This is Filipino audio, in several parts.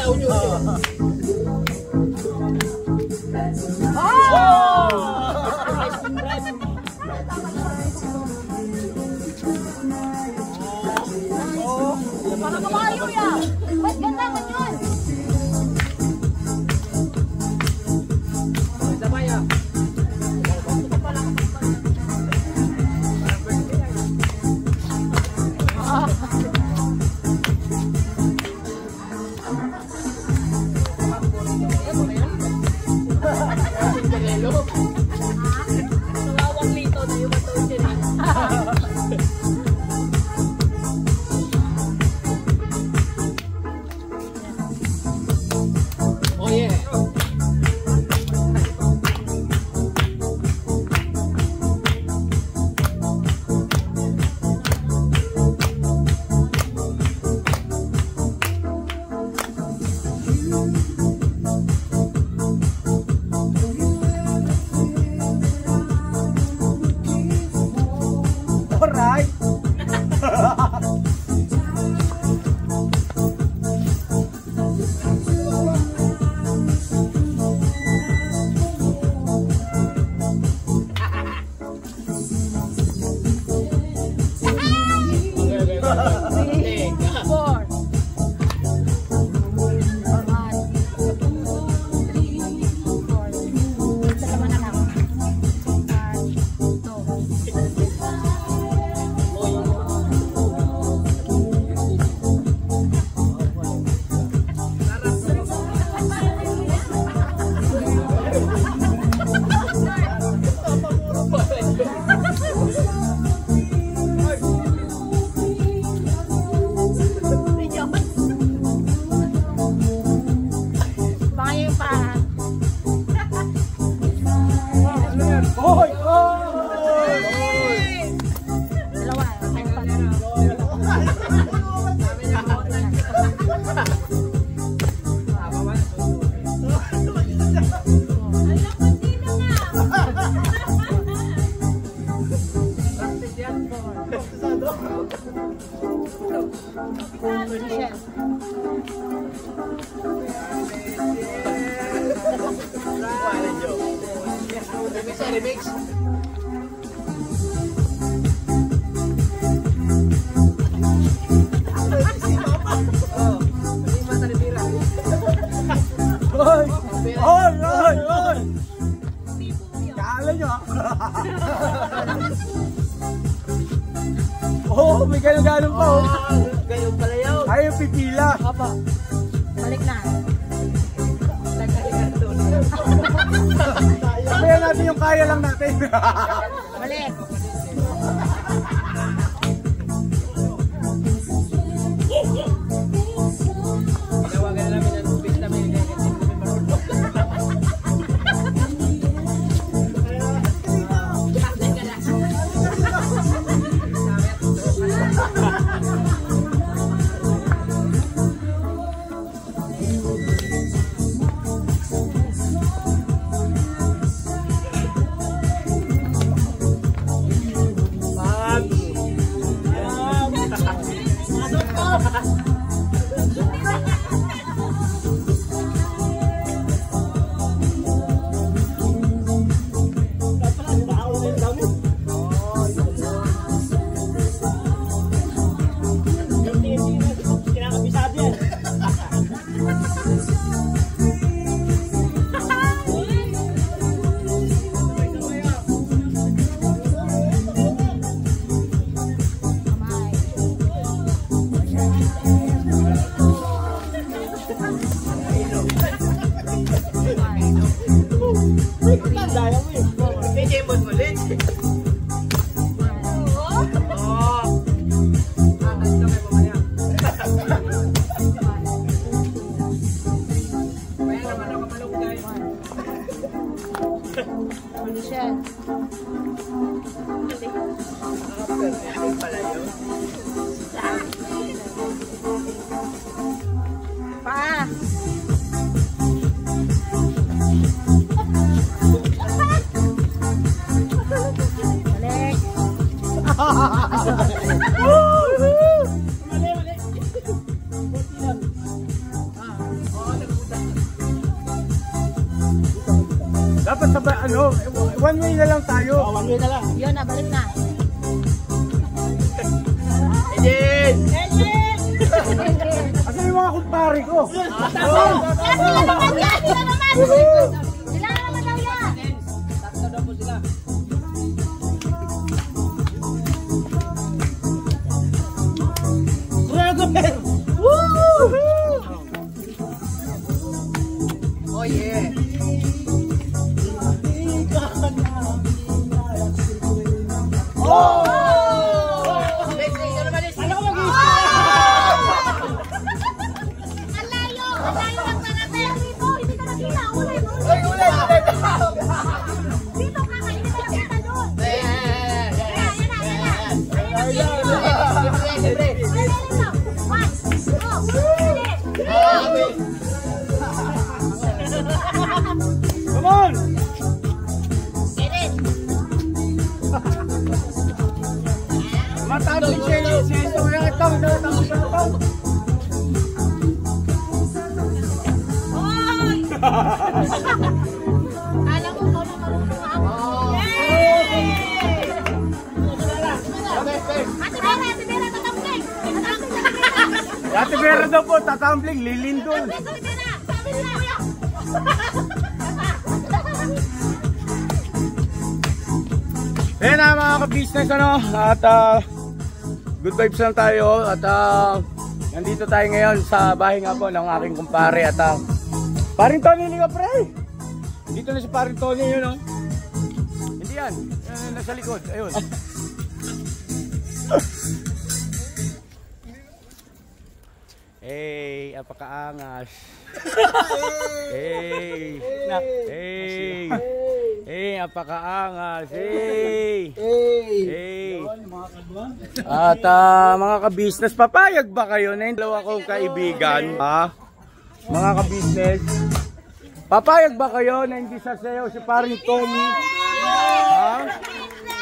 daw yun. Para kabayo yan. Ba't ganda man yun? Remix. Oh, may ganun-ganun pa oh. Ganun pala yun. Ayaw pipila. Opo. Balik na. Sabihan natin yung kaya lang natin. Balik. Tinawagan na namin ang pista may ano, one way na lang tayo. One way na lang. Yun na, balik na. Ejin! Asan yung mga kumpare ko? Sila naman yan! Sila naman! Sila naman daw yan! Tatlo daw po sila. Oh yeah! Oh! Ang layo! Ang layo lang sa natin! Dito! Hindi ka nakita! Ulay mo! Dito ka! Hindi ka nakita doon! Ayan na! Ayan na! One! Come on! Matapos siya ito. Kala ko ikaw lang marunong ako. Ate Vera, tatambling! Ate Vera daw po, tatambling, lilindol. Ate Vera, sabi nila, kuya! Ayan na mga ka-business ano, at good vibes lang tayo at nandito tayo ngayon sa bahay nga po ng aking kumpare at paring Tony nga pre. Dito na si paring Tony yun oh. Hindi yan, nasa likod, ayun. Hey, apakaangas. Hey, hey, hey, apakaangas. Hey, hey. At mga ka-business, papayag ba kayo na yung dalawa kong kaibigan? Ha? Mga ka-business, papayag ba kayo na hindi sasayaw si paring Tony? Ha?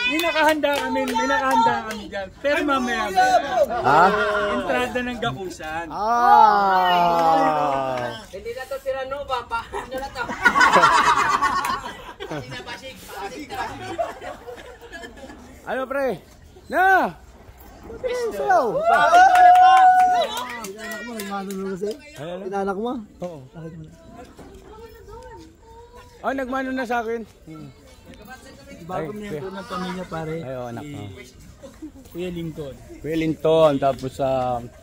May nakahanda kami dyan. Pero mamaya, Ha? entrada ng gakusan. Hindi na to Tiranova, ano na to? Hindi na Pasig. Ano pre? Na! Sayaw! Inanak mo? Oo. Oh, nagmano na sa akin. Bago miyembro ng pamilya pare. Ay, oh, anak si mo. Kuya Lincoln. Kuya Linton, tapos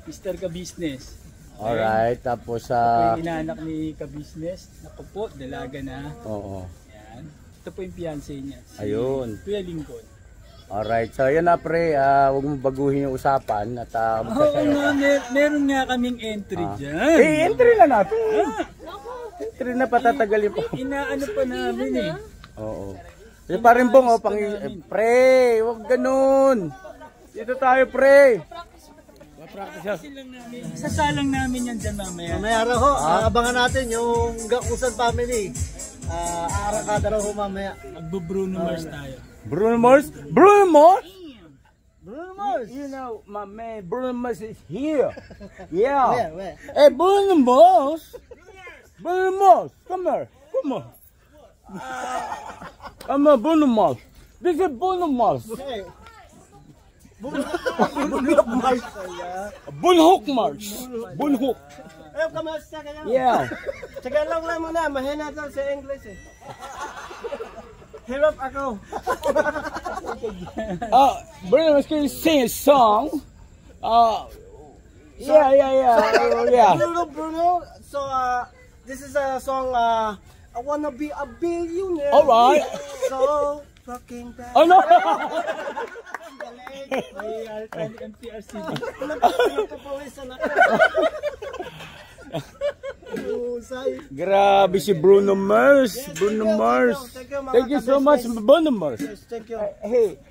Mr. Ka-Business. alright, tapos Yung inaanak ni Ka-Business. Ako po, dalaga na. oo. Yan. Ito po yung fiancé niya. Si Ayun. Kuya Lincoln. Alright, so yun na pre, huwag mo baguhin yung usapan at Oo magsasayaw. nga, meron nga kaming entry dyan. Eh, entry na natin. Entry na patatagalin pa. Inaano pa namin eh. Oo. Eh, parin bong, oh, pre, huwag ganun. Dito tayo, pre. Sasalang namin yan dyan mamaya. Mamaya raw ho, abangan natin yung Gakusan family. Aarakada raw ho mamaya. Magbo-Bruno Mars tayo. Bruno Mars? Bruno Mars? Bruno Mars! You know, my man, Bruno Mars is here. Yeah. Where? Hey, Bruno Mars. Bruno Mars, come here. Come on. Come on, Bruno Mars. This is Bruno Mars. Hey. Bunhook Mars. Bunhook. Eh, kamusta ka lang? Yeah. Tsaga lang muna, mahina daw sa English eh. Hirap ako. Bruno Mars, can you sing a song? Yeah. Bruno. So, this is a song, I wanna be a billionaire. All right. So, fucking bad. Oh no. May MTRCB. Nagpapawisan ako. Grabe si Bruno Mars. Bruno Mars. Thank you so much, Bruno Mars. Thank you. Hey,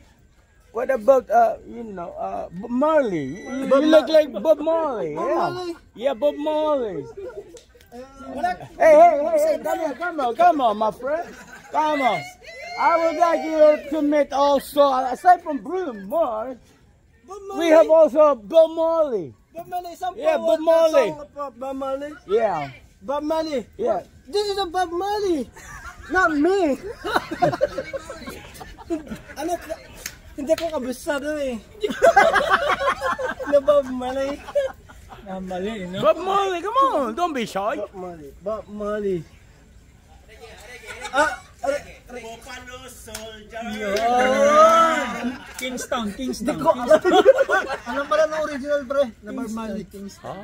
what about Bob Marley? You look like Bob Marley. Yeah, Bob Marley. Hey, come on, my friend. Come on. I would like you to meet also, aside from Bruno Mars, we have also Bob Marley. Bob Marley, some Yeah, Bob Marley. Bob Marley. Yeah. Bob Marley. Yeah. This is a Bob Marley. Not me! Ano? Hindi ko kabisado eh. Bob Marley. Mali, no? Bob Marley, come on, don't be shy. Bob Marley. Kingston. Alam pala ng original pre, na Bob Marley.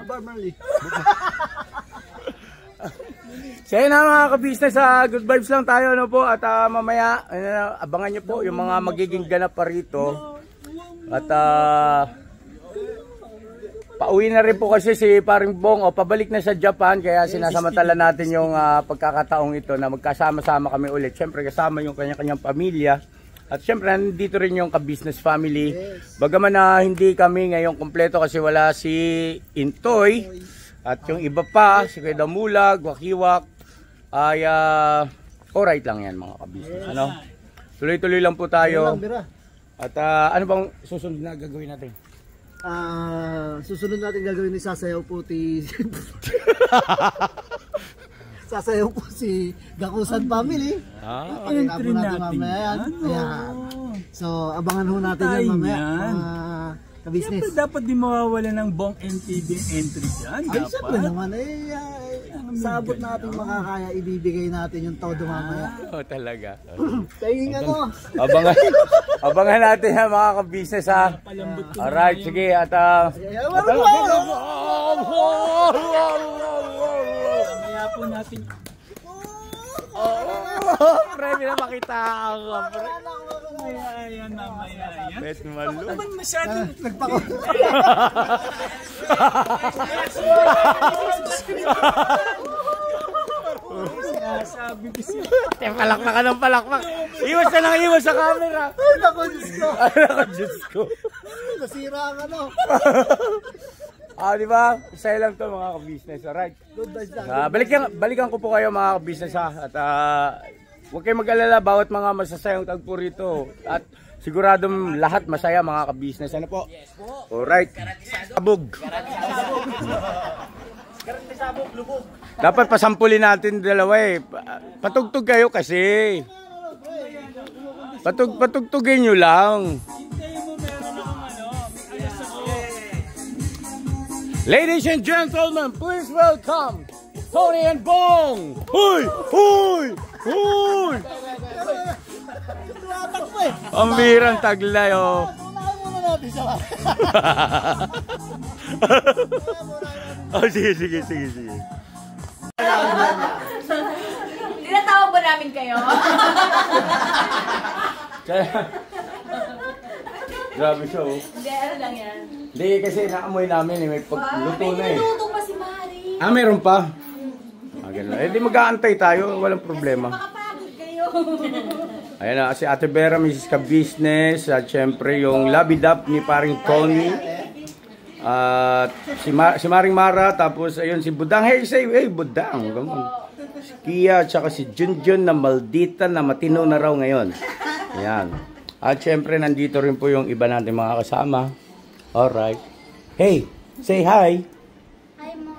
Bob Marley. So yun na mga ka-business, good vibes lang tayo ano po, at mamaya abangan nyo po yung mga magiging ganap pa rito. At pauwi na rin po kasi si Paring Bong, pabalik na sa Japan, kaya sinasamantala natin yung pagkakataong ito na magkasama-sama kami ulit. Siyempre kasama yung kanya-kanyang pamilya. At siyempre nandito rin yung ka-business family. Bagaman na hindi kami ngayon kompleto kasi wala si Intoy. At yung iba pa, si Kuya Damulag, Wakiwak, ay alright lang yan mga ka-business. Ano? Tuloy-tuloy lang po tayo. At ano bang susunod na gagawin natin? Susunod natin gagawin ni sasayaw po sasayaw po si Gakusan family. Entry natin yan. So abangan ho natin yan mamaya. Ka-business. Siyempre dapat di mawawala ng Bong NTV entry dyan. Ay, siyempre naman sa abot natin makakaya, ibibigay natin yung todo mamaya. Talaga. Tingin ano. Abangan natin ha mga ka-business ha. Alright, sige at Mamaya po natin. Pre, makita ako. Ayan, mamaya yan. Bet malu. Naman masyadong Nagpako. sabi ko siya. Palakpak ka ng palakpak. Iwas na lang iwas sa camera. Ay, naku, Diyos ko. Ay, naku, Diyos ko. Nasira ang ano. Di ba? Isa lang to mga ka-business. Alright. Good vibes lang. Balikan ko po kayo mga ka-business ha. At huwag kayong mag-alala bawat mga masasayang tagpo rito. At siguradong lahat masaya mga ka-business. Ano po? Alright. Sabog. Dapat pasampulin natin dalawa eh. Patugtog kayo kasi. Patugtugin nyo lang. Ladies and gentlemen, please welcome Tony and Bong. Huy! Huy! Huy! Ang birang taglay oh. Sige. Tinatawag ba namin kayo? Grabe siya oh. Hindi, ano lang yan. Hindi kasi naamoy namin may pagluto na eh. Luto pa si Mari. Meron pa? Ganun. Di mag-aantay tayo, walang problema. Makapagod kayo. Ayan na, si Ate Vera, Mrs. Ka-Business, at syempre yung labidap ni Paring Tony. At si Maring Mara, tapos ayun si Budang. Hey Budang. Si Kia, at saka si Junjun na maldita na matino na raw ngayon. Ayan. At syempre nandito rin po yung iba natin mga kasama. Alright. Hey, say hi. Hi mo.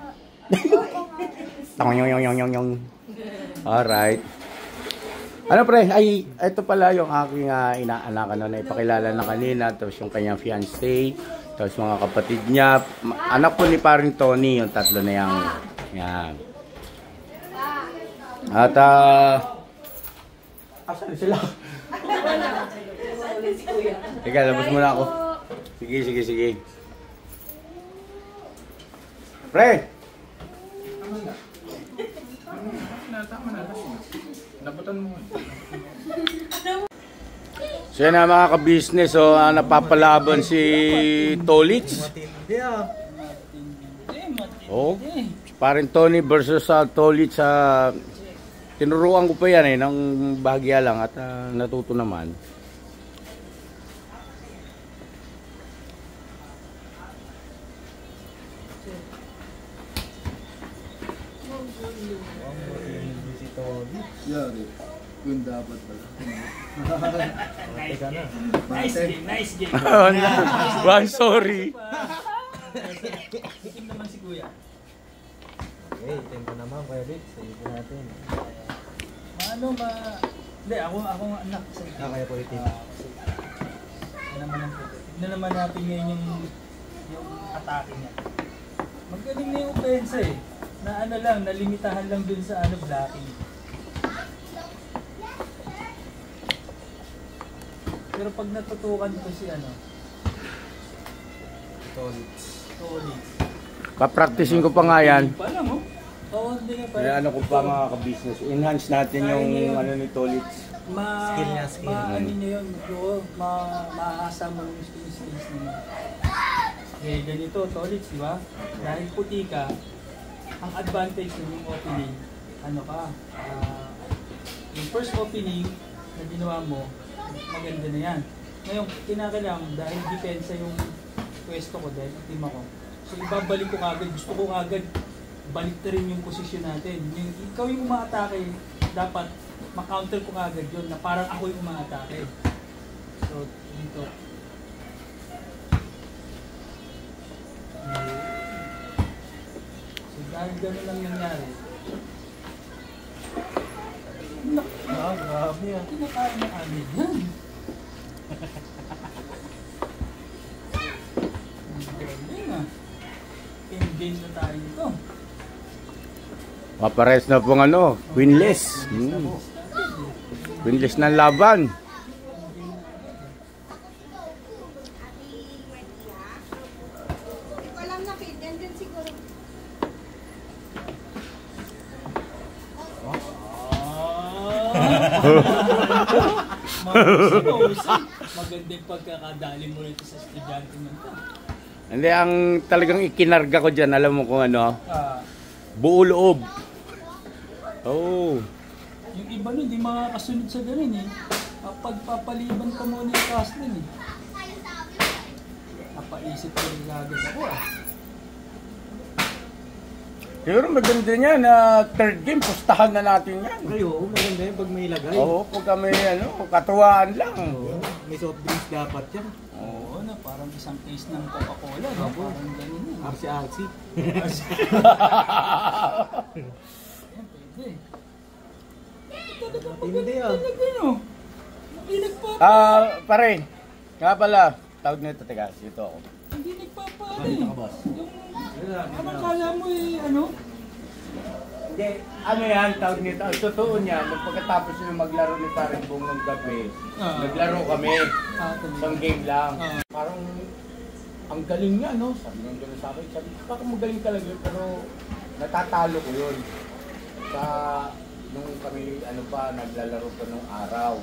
Alright. Ano pre, ay ito pala yung aking inaanak na ipakilala na kanina, tapos yung kanyang fiancé, tapos mga kapatid niya, anak po ni Paring Tony, yung tatlo na yang yan. At asan sila? Teka, labas muna ako. Sige. Pre! So yan na mga ka-business, napapalaban si Tolits. Paring Tony versus Tolits. Tinuruan ko pa yan ng bahagya lang at natuto naman. Kung dapat pala. Nice game. One sorry. Itim naman si Kuya. Okay, tempo naman Kuya Vic. Sige natin. Hindi, ako nga anak. Kaya po itim. Tignan naman natin ngayon yung atake niya. Magaling na yung offense eh. Na ano lang, nalimitahan lang dun sa blocking. Pero pag natutukan ko si Tolitz. Papracticing ko pa nga yan. Pa lang oh. Hindi nga Kaya ano ko pa mga ka-business, enhance natin yung ni Tolitz. Skill niya. Ano niya yun, maasa mo yung skills niya. Eh, ganito, Tolitz, di ba? Dahil puti ka, ang advantage ng opening, yung first opening na ginawa mo, maganda na yan. Ngayon, kinakailangan, dahil depensa yung pwesto ko, dahil ang team ako. So, ibabalik ko kagad, gusto ko kagad, balik na rin yung posisyon natin. Ikaw yung umaatake, dapat ma-counter ko kagad yun, na parang ako yung umaatake. So, dito. So, dahil gano'n lang nangyari. Grabe yan. Kinakain na amin yan. Galing ah. Endgame na tayo nito. Mapares na pong winless. Winless ng laban. Walang na-feed, yan din siguro. Maganda yung pagkakadali mo rito sa estudyante mo ito. Hindi, ang talagang ikinarga ko dyan, alam mo kung buo loob. Oh. Yung iba nun, di makakasunod sa ganun eh. Pagpapaliban ka muna yung cast nun eh. Napaisip ko rin agad ako ah. Siguro maganda niya na third game, pustahan na natin yan. Kayo, maganda yun pag may lagay. Oo, pag kami katuwaan lang. May soft drinks dapat yan. Oo na, parang isang case ng Coca-Cola, no? Parang ganun yun. Arsi-arsi. Ayan, pwede. Hindi ah. Hindi nagpapa. Pare, nga pala, tawag nito, teka, dito ako. Hindi nagpapa. Dito ka, boss. Anong kala mo eh, Hindi, yan, tawag nito. Totoo niya, nung pagkatapos nyo maglaro ni Paring Bong ng gabi, naglaro kami. Isang game lang. Parang, ang galing niya, no? Sabi nga gano'n sa akin, sabi, parang magaling talaga yun, pero natatalo ko yun. Sa, nung kami, naglalaro pa nung araw.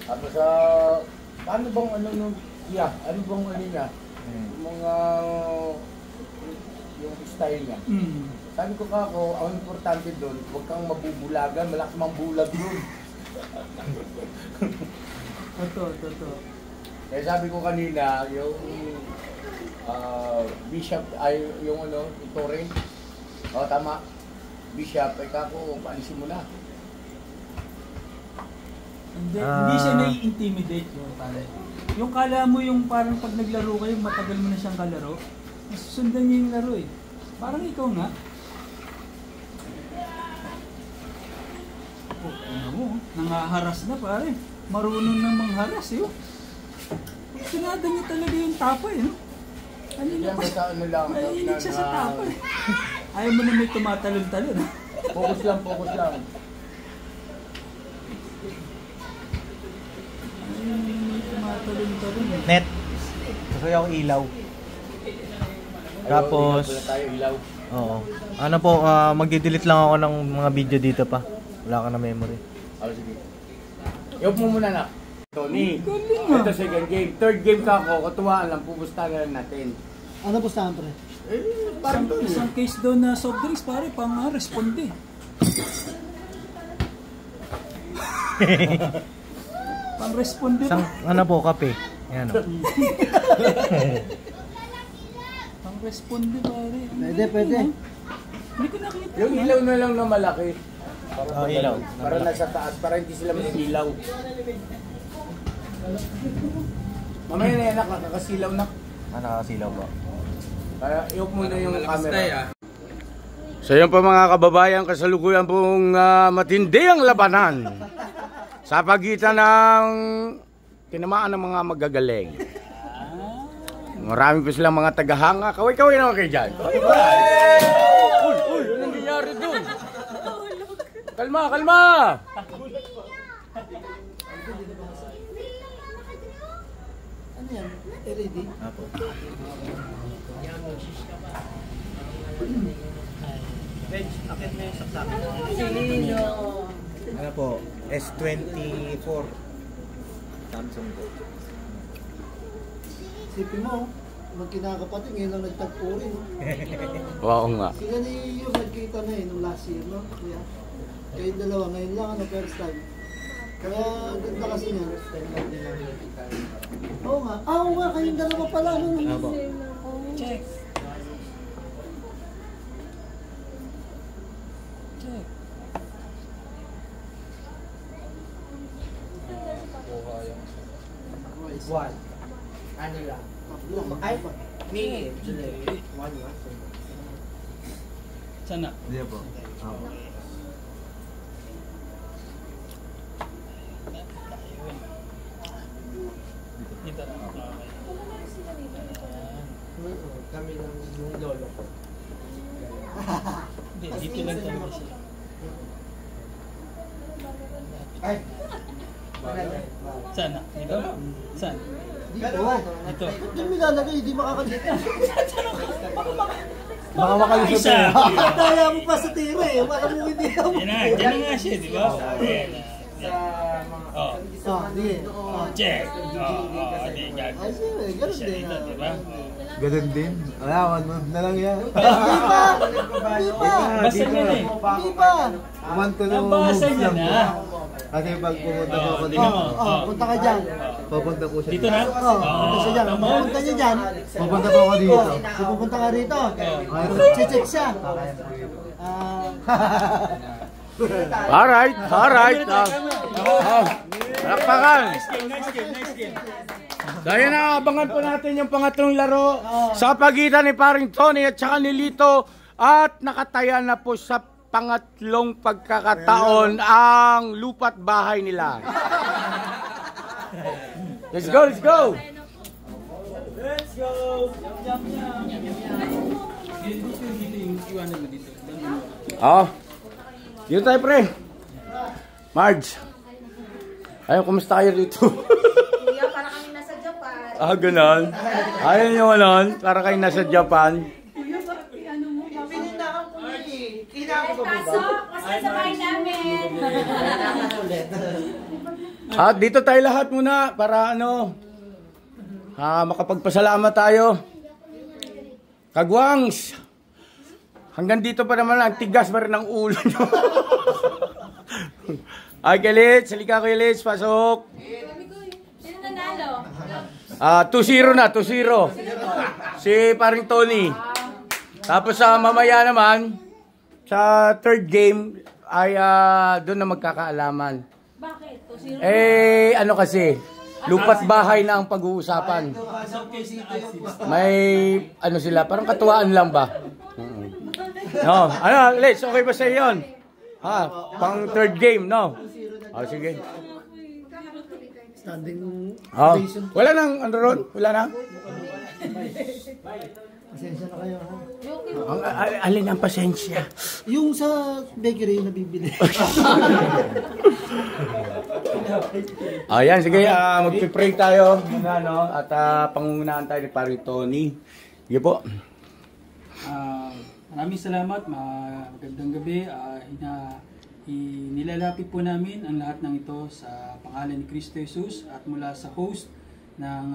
Tapos, paano bang, ano bang niya? Yung mga, yung style niya. Sabi ko ang importante doon, huwag kang mabubulagan, malakas mang bulag doon. Totoo. Kaya sabi ko kanina, yung Bishop, ay yung Torre. Tama. Bishop, ay kako, paalisin mo na. Hindi siya nai-intimidate yun, pare. Yung kala mo yung parang pag naglaro kayo, matagal mo na siyang kalaro, nasusundan niya yung laro eh. Parang ikaw nga. Nangaharas na pare. Marunong nang mangharas eh. Sinada niya talaga yung tapa eh. Yan, basta lang. Mahilig siya sa tapa eh. Ayaw mo na may tumatalon-talon. Focus lang. Net. Gusto yung ilaw. Tapos, oo. Ano po, magdi-delete lang ako ng mga video dito pa. Wala ka na memory. Sige. Iop mo muna na. Tony, Galing ah. ito second game. Third game ka ako, katuwaan lang, pupusta na lang natin. Ano po saan, pre? Parang doon Isang case daw na soft drinks pare, pang responde. Pang responde Isang, ano po, kape. Yan o. Pang responde pare. Pwede. Hindi ko nakita. yung ilaw na lang na malaki. Para ilaw. Para nasa taas, para hindi sila masilaw. Mamaya na yan, nakakasilaw na. Nakakasilaw ba? Kaya iop mo na yung camera. So yun po mga kababayan, kasalukuyan pong matindi ang labanan sa pagitan ng tinamaan ng mga magagaling. Marami po silang mga tagahanga. Kaway-kaway naman kayo dyan. Uy, ano nangyayari dun? Kalma, kalma! Ano yan? LED? Apo. Ano po? S24 Samsung po. Sipin mo, magkinakapatid, ngayon lang nagtagpo rin. Oo nga. Sila ni yung nagkita na nung last year, no? Kaya, kayong dalawa, ngayon lang, first time. Kaya, ganda kasi niya. Oo nga. Oo nga, kayong dalawa pala. Apo. Check. One. Ano lang? Ay, me, July. One. Sana. Hindi po. Apo. Dito na. Kami lang yung lolo ko. Hindi, dito lang tayo siya. Ay! Sana. Dito? Saan? Dito. Dito. Ba't yung nilalagay, hindi makakalimutan. Baka makalusot Isa. Daya mo pa sa tira eh. Baka mo hindi ako. Yan na. Yan na nga siya, di ba? Ayan na. Oh. Sige. Check. Di, yan. Ay, sige. Ganun Siya din. dito, di ba? Ganun din. Wala, one month na lang yan. Hindi pa! Hindi pa! Basta niya na eh. Hindi pa! One to the Nabasa moves niya lang na. po. Kasi pag pumunta po ako Tingnan dito, mo. Punta ka dyan. pupunta po siya Dito na? Punta siya dyan. Tama. Punta niya dyan. Pupunta po ako dito. So, pupunta ka rito. Check siya. Alright, alright. Palakpakan. Nice game, nice game. Dahil naabangan po natin yung pangatlong laro sa pagitan ni paring Tony at saka ni Lito. At nakataya na po sa pangatlong pagkakataon ang lupa't bahay nila. Let's go, let's go! Let's go! Yum, yum, yum. Dito yung iwanan mo dito. Oh, dito tayo pre. Marge. Ayun, kumusta kayo dito? Kuya, para kami nasa Japan. Ganon. Ayun yung ganon, para kayo nasa Japan. Pasok, kasi sa bahay namin. At dito tayo lahat muna para makapagpasalamat tayo. Kagwangs. Hanggang dito pa naman ang tigas pa rin ng ulo nyo. Ay, Kelits. Halika ko, Kelits. Pasok. Sino nanalo? 2-0 na, 2-0. Si paring Tony. Tapos sa mamaya naman, sa third game, ay doon na magkakaalaman. Bakit? Ano kasi, lupa't bahay na ang pag-uusapan. May, sila, parang katuwaan lang ba? No, Let's, okay ba sa yun? Pang third game, no? Sige. Standing Wala nang, ron? Wala na? pasensya na kayo. Alin ang pasensya? Yung sa bakery na bibili. Ayan, sige, magpipray tayo muna, at pangungunahan tayo ni Paring Tony. Sige po. Maraming salamat, magandang gabi. Nilalapit po namin ang lahat ng ito sa pangalan ni Kristo Jesus at mula sa host ng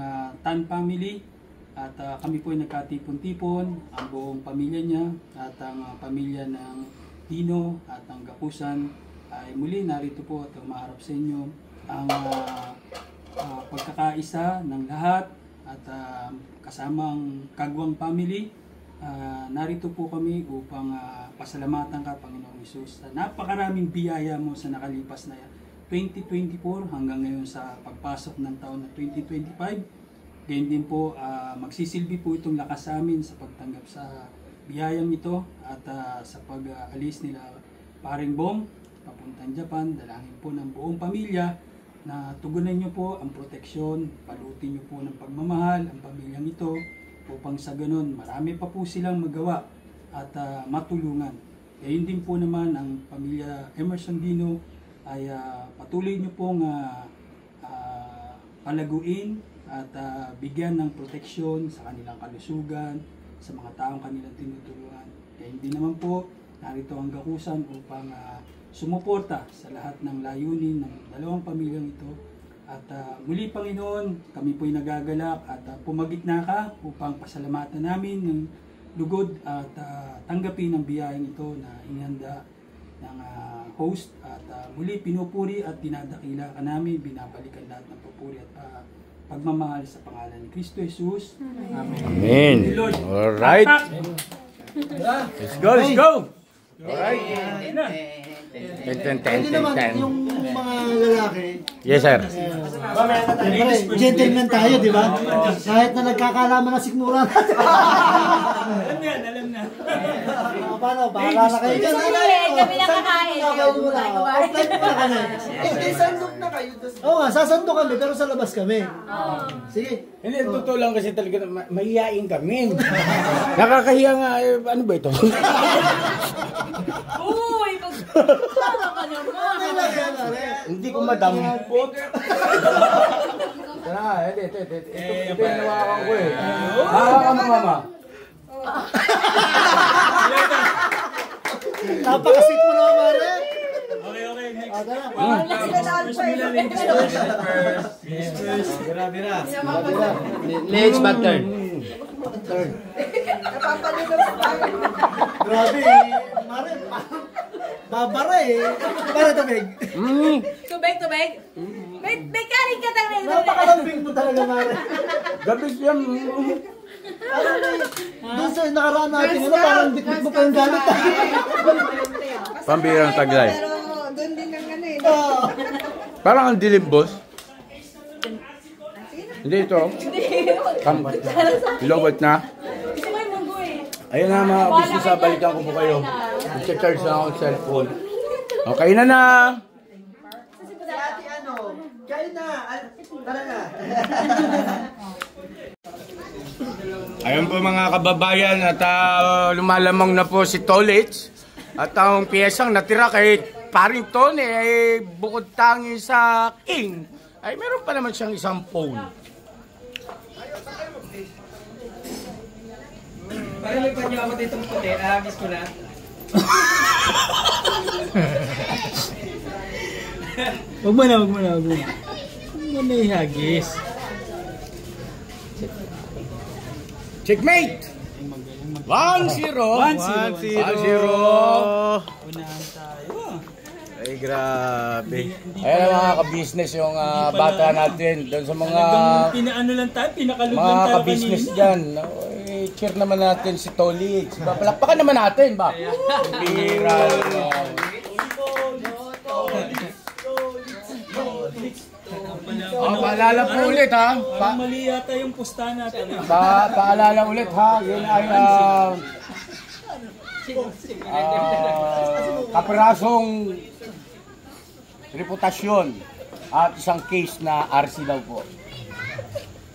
Tan Family. At kami po ay nagkatipon-tipon, ang buong pamilya niya at ang pamilya ng Dino at ang Gapusan ay muli narito po at umaharap sa inyo ang pagkakaisa ng lahat at kasamang Kagwang Family. Narito po kami upang pasalamatan ka, Panginoong Hesus. Napakaraming biyaya mo sa nakalipas na 2024 hanggang ngayon sa pagpasok ng taon na 2025. Ganyan din po, magsisilbi po itong lakas sa amin sa pagtanggap sa biyayang ito at sa pag-alis nila paring Bong papuntang Japan, dalangin po ng buong pamilya na tugunan niyo po ang proteksyon, palutin niyo po ng pagmamahal ang pamilyang ito upang sa ganun marami pa po silang magawa at matulungan. Gayun din po naman ang pamilya Emerson Dino ay patuloy niyo pong palaguin at bigyan ng proteksyon sa kanilang kalusugan, sa mga taong kanilang tinutulungan. Kaya hindi naman po narito ang gakusan upang sumuporta sa lahat ng layunin ng dalawang pamilyang ito. At muli Panginoon, kami po'y nagagalak at pumagitna ka upang pasalamatan namin ng lugod at tanggapin ang biyayang ito na inihanda ng host. At muli pinupuri at dinadakila ka namin, binabalikan lahat ng papuri at pagmamahal sa pangalan ni Kristo Jesus. Amen. Amen. Alright. Let's go, let's go. Alright. Hindi naman yung mga lalaki. Yes, sir. Gentleman tayo, di ba? Kahit na nagkakalaman na sigmura natin. Alam na. Paano? Bahala na kayo dyan. Kami lang kakain. Offline muna ka na. Sandok na kayo. Oo nga, sasando kami pero sa labas kami. Sige. Hindi, totoo lang kasi talaga mahihain kami. Nakakahiya nga, ano ba ito? Uy, pag-tama ka naman. Hindi ko madampot. Tara nga, ito yung nawakan ko eh. Hawakan mo, mama. Napakasit mo naman, Mare. Okay, next. Let's back turn. Grabe, Mare. Babara eh. Para tabig. Tubig. May karing ka talaga. Napakalambing mo talaga, Mare. Gabi siya. Doon sa nakaraan natin, parang bitbit mo pa yung gamit. Pambirang taglay. Pero doon din ang ano eh. Parang ang dilim, boss. Hindi ito. Lobot na. Gusto ko yung munggo eh. Ayun na mga business, balikan ko po kayo. I-charge na akong cellphone. Okay na. Kain na. Tara na. Ayun po mga kababayan at lumalamang na po si Tolits. At ang piyesang natira kay paring Tony ay bukod tangi sa King ay meron pa naman siyang isang phone. Parang may panyo ako ditong puti. Agis ko na. Wag mo na ihagis. Checkmate! 1-0. 1-0. Unahan tayo. Ay, grabe. Ayan mga ka-business yung bata natin. Doon sa mga Pinaano lang tayo, pinakalog lang mga tayo ka-business kanina. dyan. Cheer naman natin si Tolits. Palakpakan naman natin ba? Bira. Paalala po ulit ha. Parang mali yata yung pusta natin. Paalala ulit ha. Yun ay kaperasong reputasyon at isang case na RC daw po.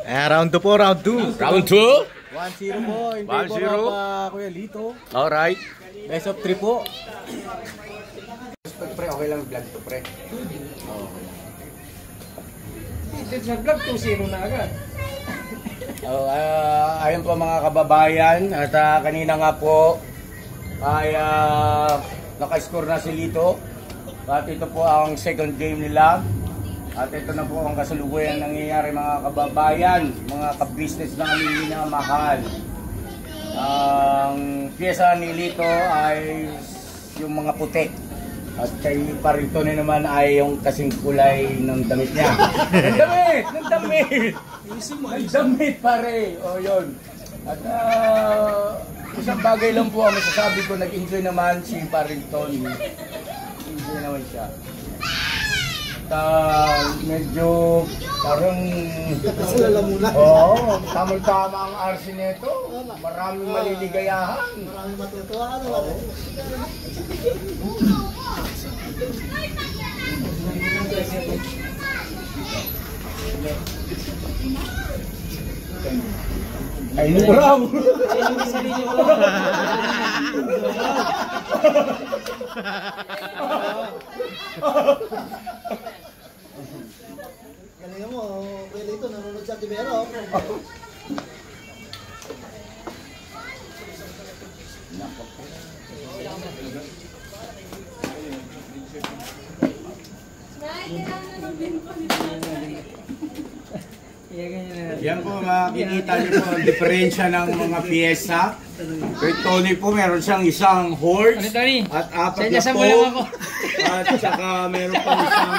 Round 2 po, round 2. Round 2? 1-0 po, in 1-0. favor of Kuya Lito. Alright. Best of 3 po. Pre, okay lang vlog to pre. Nag-vlog 2-0 na agad. Ayun po mga kababayan at kanina nga po ay naka-score na si Lito at ito po ang second game nila at ito na po ang kasalukuyan nangyayari mga kababayan, mga ka-business na aming minamahal. Ang pyesa ni Lito ay yung mga puti at kay Parito naman ay yung kasing kulay ng damit niya. Ng damit! Ang damit pare! O yun. At isang bagay lang po ang masasabi ko, nag-enjoy naman si Parrington. Enjoy naman siya. medyo parang Lalamunan. oo, tamang-tama ang RC nito. Maraming maliligayahan. Maraming matutuwa. Ano? Ay, bravo! Galingan mo, pwede ito, nanonood sa Tibero. Yan po, makikita niyo po ang diferensya ng mga piyesa. Kay Tony po, meron siyang isang horse Ano, Tony? at apat na Sinasama po. lang ako. At saka meron pang isang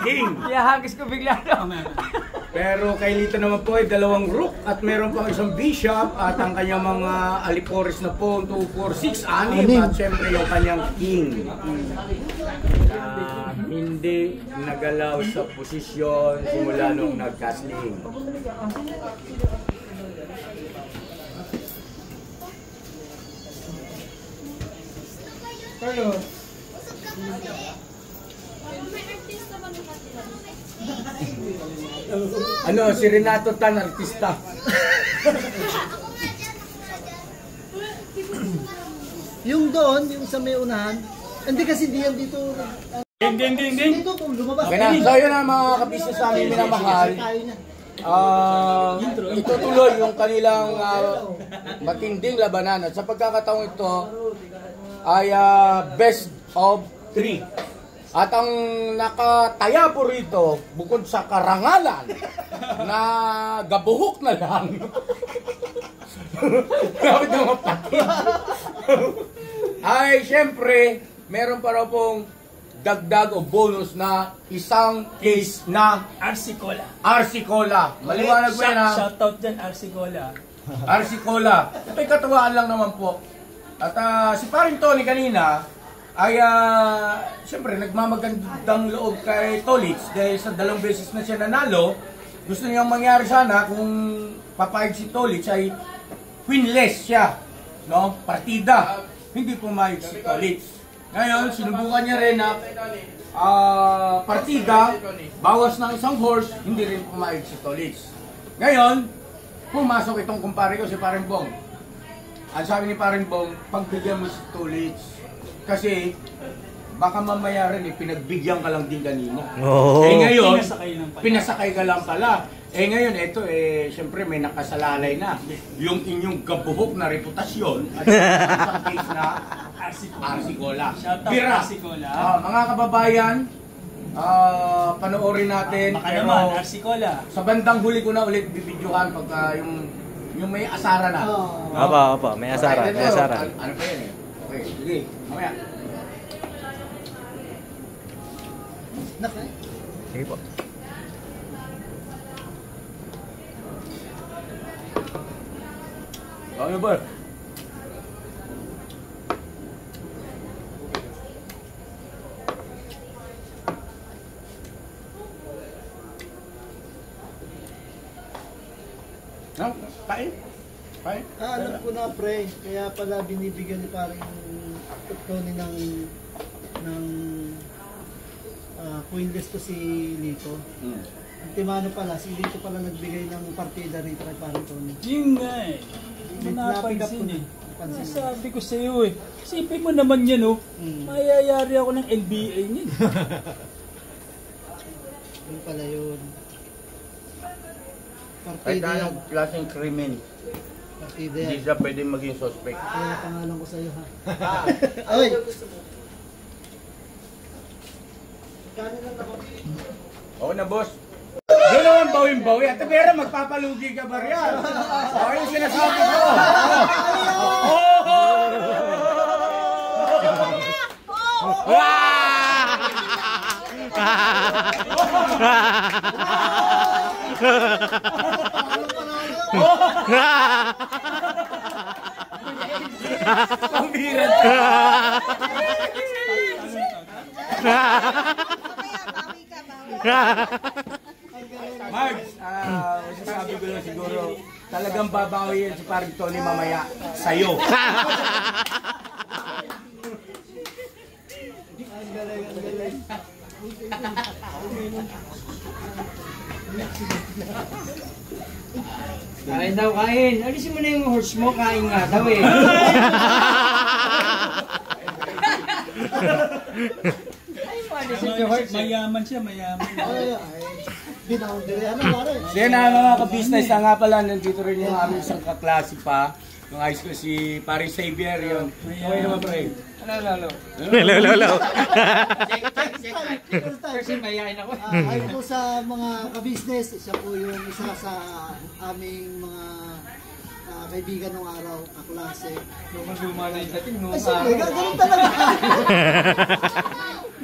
king. Iyahagis ko bigla. Pero kay Lito naman po ay dalawang rook at meron pang isang bishop at ang kanyang mga alipores na po 2, 4, 6, 6 at syempre yung kanyang king. Hindi nagalaw sa posisyon simula nung nag-casting. Carlos. Ano, si Renato Tan, artista. Yung doon, yung sa may unahan, hindi kasi di yan dito. Dito kung lumabas. Kaya so yun ang mga kabisnes namin minamahal. Tayo niya. Itutuloy yung kanilang matinding labanan at sa pagkakataong ito ay best of 3. At ang nakataya po rito, bukod sa karangalan na gabuhok na lang, kapit ng mapatid, ay syempre, meron pa raw pong dagdag o bonus na isang case na RC Cola. RC Cola. Maliwanag mo yan ha. Shoutout dyan, RC Cola. RC Cola. Ito'y katuwaan lang naman po. At si Paring Tony kanina ay siyempre nagmamagandang loob kay Tolitz dahil sa 2 beses na siya nanalo. Gusto niyang mangyari sana kung papayag si Tolitz ay winless siya. No? Partida. Hindi pumayag si Tolitz. Ngayon, sinubukan niya rin na partida, bawas ng isang horse, hindi rin pumayag si Tolitz. Ngayon, pumasok itong kumpare ko, si Paring Bong. Ang sabi ni Paring Bong, pagbigyan mo si Tolitz. Kasi, baka mamaya rin, pinagbigyan ka lang din kanina. Oh. Eh ngayon, Pinasakay lang pala. pinasakay ka lang pala. Eh ngayon, ito siyempre may nakasalalay na. Yung inyong gabuhok na reputasyon at isang case na RC Cola. Shoutout Bira. RC Cola. Mga kababayan, panoorin natin. Baka Pero naman, RC Cola. sa bandang huli ko na ulit bibidyohan pagka yung may asara na. Opo, may asara, Okay, may ito, asara. Ano pa yan eh? Okay, sige, mamaya. Sige po. Ano ba? No? Kain? Kain? Alam ko na pre, kaya pala binibigyan ni paring Tony ng queenless to si Lito. Ang timano pala, si Lito pala nagbigay ng partida rito kay paring Tony. Yun nga eh. Hindi mo napansin eh. Sabi ko sa iyo eh. Isipin mo naman yan oh. Mayayari ako ng NBA niyan. Yun pala yun. Kahit Partida yan. anong klaseng krimen, Partida hindi yan. siya pwedeng maging suspect. Kaya pangalan ko sa'yo ha. Ay! Kanin lang ako. Oo na, boss. Doon naman bawin-bawi. At pero magpapalugi ka ba riyan? Oo, yung sinasabi ko. Pambiran. Bawi ka, bawi. Margs, masasabi ko lang siguro, talagang babawi yan si parang Tony mamaya sa'yo. Ang galing, ang galing. Kain daw, kain. Alisin mo na yung horse mo, kain nga daw eh. Ay, alisin yung horse. Mayaman siya, mayaman. Ay, binaundiri. Ano, pare? Then mga ka-business na nga pala, nandito rin yung aming isang kaklase pa. Yung ayos ko si Paris Xavier yun. Okay naman pre. Lalo. Lolo. Kasi mayain ako. Ayun po sa mga ka-business, siya po yung isa sa aming mga kaibigan ng araw, kaklase. Luma na yung dating Ay, noong siyempre, araw. ganun talaga.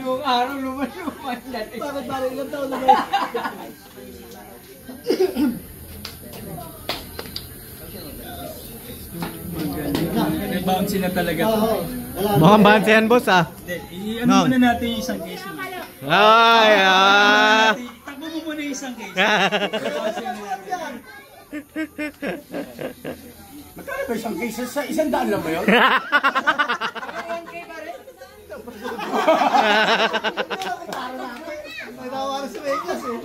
Noong araw, luma yung dating. Bakit pare, ilang taon na ba? Bouncy na talaga. Oo. Wala. Mukhang bansa yan, boss ah. Ano muna natin yung isang case mo. Ay, Takbo mo muna yung isang case. Magkano ba isang case? Sa isang daan lang ba yun? May nawara sa Vegas eh.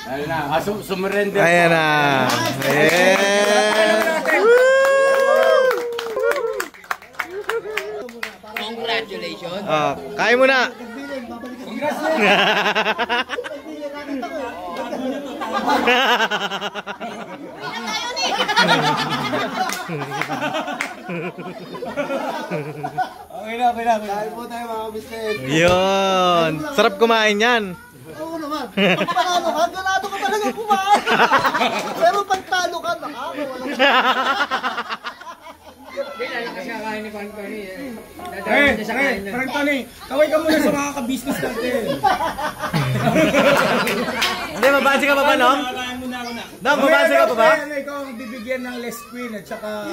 Ayun na, sumurrender. Ayan na. Congratulations. Oh, kain mo na. Nagbiling, babalik ka. Congrats na. Nagbiling, nakita ko. Okay na. Kain po tayo mga business. Yun. Sarap kumain yan. Oo naman. Pag panalo ka, ganado ka talaga kumain. Pero pag talo ka, nakakawala ka. Lalo kasi kakain ni Juan Tony eh. Dadawin niya sa kain na. Parang Tony, kaway ka muna sa mga ka-business natin. Hindi, mabansi ka pa ba, Nong? Kakain muna ako na. Nong, mabansi ka pa ba? Ikaw ang bibigyan ng Les Queen at saka...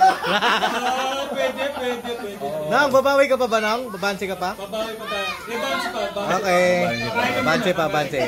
Pwede. Nong, babawi ka pa ba, Nong? Babansi ka pa? Babawi pa tayo. Bouncy pa. Okay. Babansi pa, babansi.